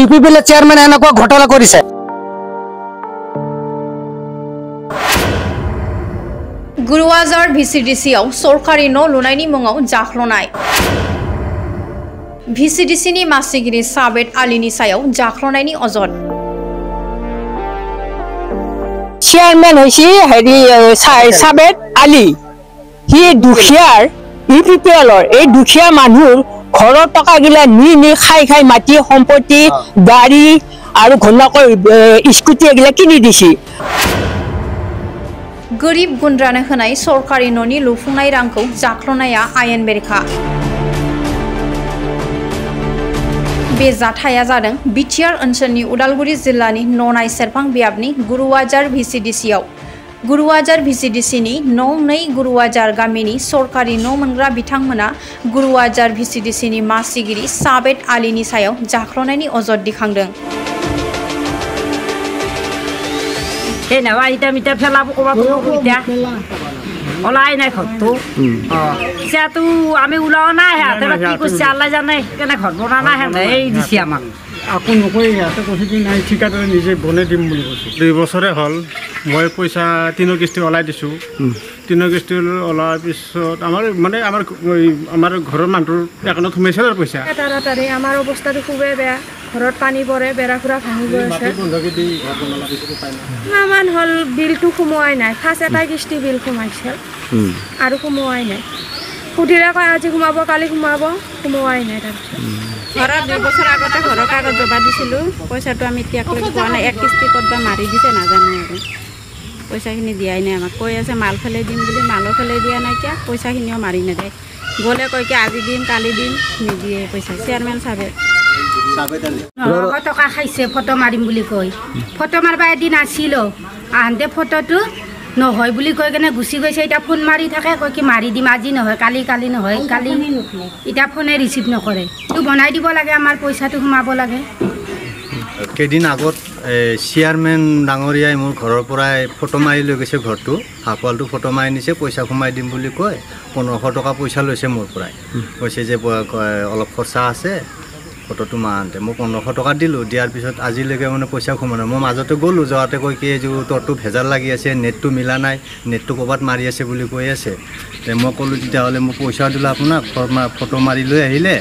UPPL chairman এনেকুৱা ঘটনা কৰিছে। गुरुवाजार भिसिडिसियाव सरकारि न' लुनायनि मुङाव जाख्ल'नाय। भिसिडिसिनि मासिगिरि साबेद आलीनि सायाव जाख्ल'नायनि अजद। চেয়ারম্যান হইছে হেৰি সাবেদ আলী, হি দুখীয়াৰ ইউপিপিএলৰ এই দুখীয়া মানুহৰ ঘৰৰ টকাগিলা নি খাই খাই মাটি সম্পত্তি গাড়ী আৰু ঘনাকৈ স্কুটি এগিলা কিনি দিছে। गरिब गुन्द्रानो होनाय सरकारि न'नि लुफुंनाय रांखौ जाख्ल'नाया आयेन बेरेखा। बे जाथाया जादों बिटिआर ओनसोलनि उदालगुरि जिल्लानि ननाय सेरफां बियाबनि गुरुवाजार भिसिडिसियाव। गुरुवाजार भिसिडिसिनि न'2 गुरुवाजार गामिनि सरकारि न' मोनग्रा बिथांमोना गुरुवाजार भिसिडिसिनि मासिगिरि साबेद आलीनि सायाव जाख्ल'नायनि अजद दिखांदों। Thế nào ai ta mình ta phải làm công việc của mình ta, online này khẩn tu, xe tu ame ulo na ha, thế mà khi có xe lại ra này, cái này khẩn bona na ha, đấy đi xe mà. Aku nukoi ya, tak kau sih naik tiket tu ni je bonnet di mulu. 2 বছৰে হল মই পইচা 3 কিস্তি ওলাই দিছো। 3 কিস্তি ওলাৰ পিছত আমাৰ ঘৰৰ মানুহৰ একাউণ্টত সোমাইছে আৰু পইচা। তাৰে আমাৰ অৱস্থাটো খুবেই বেয়া। ঘৰত পানী পৰে, বেৰা ফুৰা ভাঙি গৈ আছে। আমাৰ হল বিলটো সোমোৱাই নাই। ফাৰ্ষ্ট এটা কিস্তি বিল সোমাইছে আৰু সোমোৱাই নাই। সুধিলে কয় আজি সোমাব, কালি সোমোৱাই নাই। তাৰপিছত ঘৰত 2 বছৰ আগতে ঘৰৰ কাগজ জমা দিছিলোঁ, পইচাটো আমি এতিয়ালৈ পোৱা নাই। 1 কিস্তি ক'তবা মাৰি দিছে নাজানো আৰু পইচাখিনি দিয়াই নাই আমাক। কৈ আছে মাল ফেলে দিম বুলি, মালৰ ফেলে দিয়া নাই কিয়, পইচাখিনিও মাৰি নেদেয়। গ'লে কয় কি আজি দিম কালি দিম, নিদিয়ে পইচা। চেয়াৰমেন চাবে টকা খাইছে ফটো মাৰিম বুলি কৈ, ফটো মাৰিবা এদিন আসিল, আহোঁতে ফটোটো নহয় বুলি কৈ কেনে গুচি গৈছে। এতিয়া ফোন মাৰি থাকে, কয় কি মাৰি দিম আজি নহয় কালি, কালি নহয় কালি। এতিয়া ফোনে ৰিচিভ নকৰে। তো বনাই দিব লাগে, আমাৰ পইচাটো সোমাব লাগে। কেইদিন আগত চেয়াৰমেন ডাঙৰীয়াই মোৰ ঘৰৰ পৰাই ফটো মাৰি লৈ গৈছে। ঘৰটো হাফৱালটো ফটো মাৰি নিছে, পইচা সোমাই দিম বুলি কয় 1500 টকা পইচা লৈছে মোৰ পৰাই। কৈছে যে অলপ খৰচা আছে ফটোটো মাৰতে। মই 1500 টকা দিলোঁ। দিয়াৰ পিছত আজিলৈকে মানে পইচা সোমোৱা নাই। মই মাজতে গ'লোঁ, যাওঁতে কয় কি এইযোৰ তোৰটো ভেজাল লাগি আছে, নেটটো মিলা নাই, নেটটো ক'ৰবাত মাৰি আছে বুলি কৈ আছে। মই ক'লোঁ তেতিয়াহ'লে মই পইচা দিলোঁ আপোনাক, ফটো মাৰি লৈ আহিলে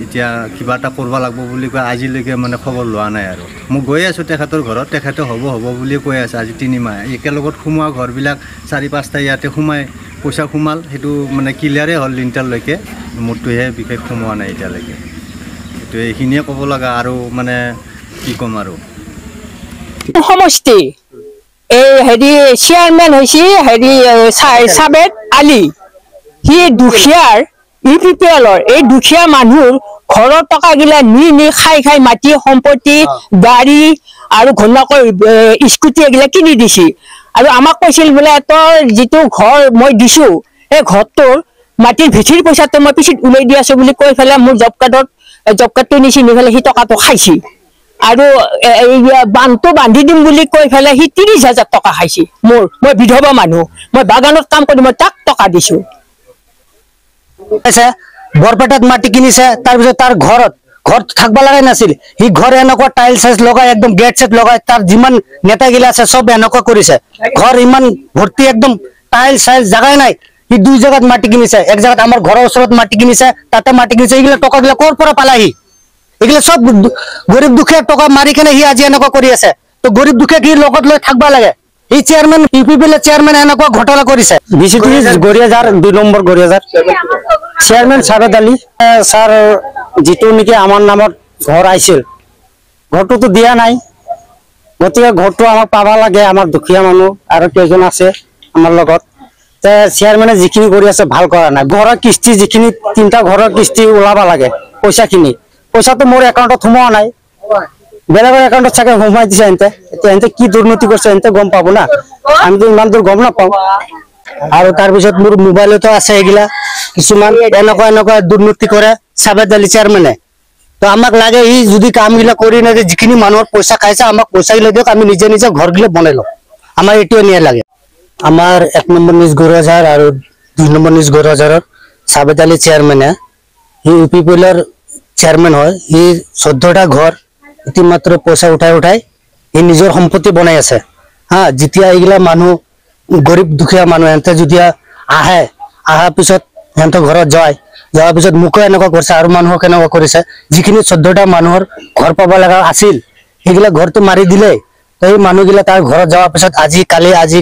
এতিয়া কিবা এটা কৰিব লাগিব বুলি কয়। আজিলৈকে মানে খবৰ লোৱা নাই আৰু। মই গৈ আছোঁ তেখেতৰ ঘৰত, তেখেতে হ'ব বুলি কৈ আছে। আজি 3 মাহ একেলগত সোমোৱা ঘৰবিলাক 4-5টা ইয়াতে সোমাই পইচা সোমাল। সেইটো মানে ক্লিয়াৰে হ'ল লিণ্টাৰলৈকে, মোৰটোহে বিশেষ সোমোৱা নাই এতিয়ালৈকে। এইটো এইখিনিয়ে ক'ব লগা আৰু মানে কি ক'ম আৰু। সমষ্টি এই হেৰি চেয়াৰমেন হৈছে হেৰি সাবেদ আলী, হি দুখীয়াৰ ইউপিপিএলৰ এই দুখীয়া মানুহৰ ঘৰৰ টকাগিলা নি খাই খাই মাটি সম্পত্তি গাড়ী আৰু ঘনাকৈ স্কুটি এগিলা কিনি দিছে। আৰু আমাক কৈছিল বোলে তোৰ যিটো ঘৰ মই দিছো, এই ঘৰটোৰ মাটিৰ ভিঠিৰ পইচাটো মই পিছত উলাই দি আছো বুলি কৈ পেলাই মোৰ জব কাৰ্ডটো নিছি, নি পেলাই সি টকাটো খাইছে। আৰু বান্ধটো বান্ধি দিম বুলি কৈ পেলাই সি 30,000 টকা খাইছে। মই বিধৱা মানুহ, মই বাগানত কাম কৰি মই তাক টকা দিছো। বৰপেটাত মাটি কিনিছে, তাৰপিছত তাৰ ঘৰত থাকব লগাই নাছিল। সি ঘৰ এনেকুৱা টাইল চাইজ লগাই একদম গেট চেট লগাই তাৰ যিমান নেতাগিলা আছে চব এনেকুৱা কৰিছে। ঘৰ ইমান ভৰ্তি একদম টাইল চাইল জাগাই নাই। সি 2 জাগাত মাটি কিনিছে। এক জাগাত আমাৰ ঘৰৰ ওচৰত মাটি কিনিছে, তাতে মাটি কিনিছে। এইগিলা টকাগিলা ক'ৰ পৰা পালাহি? এইগিলা চব গৰীব দুখীয়া টকা মাৰি কেনে সি আজি এনেকুৱা কৰি আছে। তো গৰীব দুখীয়া কি লগত লৈ থাকবা লাগে? এই চেয়াৰমেন ইউপিপিএল চেয়াৰমেন এনেকুৱা ঘটনা কৰিছে। ভিচিডিসি গড়িয়াজাৰ 2 নম্বৰ গড়িয়াজার চেয়ারম্যান সাবেদ আলী স্যার, যেটো নেকি আমার নামত ঘর আইছিল, ঘরটো তো দিয়া নাই। গতিকে ঘরটো আমাক পাবা লাগে। আমার দুখীয়া মানুহ আৰু কেইজন আছে আমাৰ লগত। চেয়াৰম্যানে যিখিনি কৰি আছে ভাল কৰা নাই। ঘৰৰ কিস্তি যিখিনি 3টা ঘৰৰ কিস্তি ওলাবা লাগে, পইচাটো মোৰ একাউণ্টত সোমোৱা নাই, বেলেগৰ একাউণ্টত চাগে সোমাই দিছে। এতে কি দুৰ্নীতি কৰিছে এতে গম পাব না, আমিতো ইমান দূৰ গম নাপাওঁ। আৰু তাৰপিছত মোৰ মোবাইলতো আছে এগিলা কিছুমান এনেকুৱা দুৰ্নীতি কৰে সাবেদ আলী চেয়াৰম্যানে। তো আমাক লাগে ই যদি কামগিলা কৰি নাযায়, যিখিনি মানুহৰ পইচা খাইছে আমাক পইচাগিলা দিয়ক, আমি নিজে ঘৰগিলা বনাই লওঁ। আমাৰ এইটোৱে নিয়ে লাগে। আমাৰ 1 নম্বৰ নিজ গড়িয়াজাৰ আৰু 2 নম্বৰ নিজ গড়িয়াজাৰৰ সাবেদ আলী চেয়াৰম্যানে ইউপিপিএলৰ চেয়াৰম্যান হয় ই 14টা ঘৰ ইতিমাত্ৰ পয়সা উঠাই ই নিজৰ সম্পত্তি বনাই আছে হা যেতিয়া এইগিলা মানুহ গৰিব দুখীয়া মানুহ এন্তে যদি আহা পিছত এন্তে ঘৰত যাওয়াৰ পিছত মুখে এনেকুৱা কৰিছে আৰু মানুহক এনেকুৱা কৰিছে যিখিনি 14টা মানুহৰ ঘৰ পাব লগা আছিল এইগিলা ঘৰটো মাৰি দিলে তো এই মানুহগিলা তাৰ ঘৰত যাওয়াৰ পিছত আজি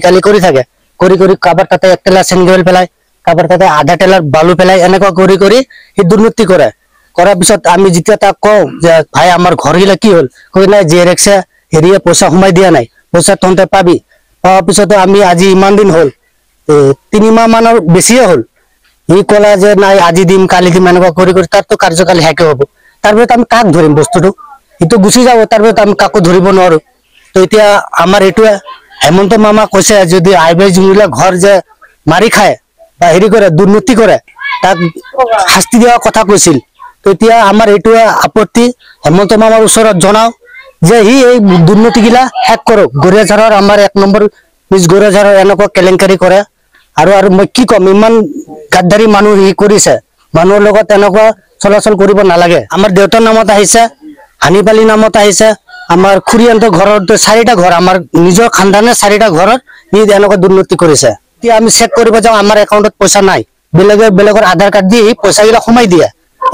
কালি কৰি থাকে কৰি কাবাৰ তাতে 1 টেলা চেংগেল পেলাই কাবাৰ তাতে আধা টেলাৰ বালু পেলাই এনেকুৱা কৰি ই দুৰ্নীতি কৰে কৰাৰ পিছত আমি যেতিয়া তাক কওঁ যে ভাই আমাৰ ঘৰগিলা কি হল কই নাই জেৰেক্সে হেৰিয়ে পইচা সোমাই দিয়া নাই পইচা তহঁতে পাবি পাওয়াৰ পিছতে আমি আজি ইমান দিন হল 3 মাহ মানৰ বেছিয়ে হল ই কলা যে নাই আজি দিম কালি দিম এনেকুৱা কৰি তাৰ তো কাৰ্যকালী হেকে হব তাৰপিছত আমি কাক ধৰিম বস্তুটো ইটো গুচি যাব তাৰপিছত আমি কাকো ধৰিব নোৱাৰো তো এতিয়া আমাৰ এইটোৱে হেমন্ত মামা কৈছে যদি আইবাই যোনগিলা ঘৰ যে মাৰি খায় বা হেৰি কৰে দুৰ্নীতি কৰে তাক শাস্তি দেওয়াৰ কথা কৈছিল তো এতিয়া আমাৰ এইটোৱে আপত্তি হেমন্ত মামাৰ ওচৰত জনাও যে হি এই দুৰ্নীতিগিলা হ্যাক কৰুক গড়িয়াঝাড়ৰ আমাৰ 1 নম্বৰ নিজ গড়িয়াঝাড়ৰ এনেকুৱা কেলেংকাৰী কৰে আৰু মই কি কম ইমান গাদ্দাৰী মানুহ হি কৰিছে মানুহৰ লগত এনেকুৱা চলাচল কৰিব নালাগে আমাৰ দেউতাৰ নামত আহিছে হানিপালি নামত আহিছে আমাৰ খুৰিয়ান্তৰ ঘৰত 4টা ঘৰ আমাৰ নিজৰ খানদানে 4টা ঘৰত হি এনেকুৱা দুৰ্নীতি কৰিছে এতিয়া আমি চেক কৰিব যাওঁ আমাৰ একাউণ্টত পইচা নাই বেলেগৰ আধাৰ কাৰ্ড দি পইচাগিলা সোমাই দিয়ে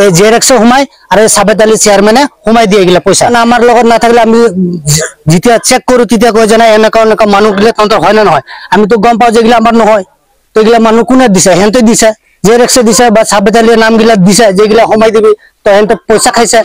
এই জেৰেক্সো সোমাই আৰু সাবেত আলী চেয়াৰম্যানে সোমাই দিয়ে এগুলা পয়সা আমাৰ লগত না থাকলে আমি যেতিয়া চেক কৰো তেতিয়া কয় যে না এনেকা মানুহগুলা তন্ত্র হয় না নহয় আমি তো গম পাও যে এগুলা আমার নহয় তো এগুলা মানুহ কোনে দিছে হেনতে দিছে জেৰেক্সে দিছে বা সাবেত আলীৰ নামগিলা দিছে যেগুলা সোমাই দিবি তো হেনতে পয়সা খাইছে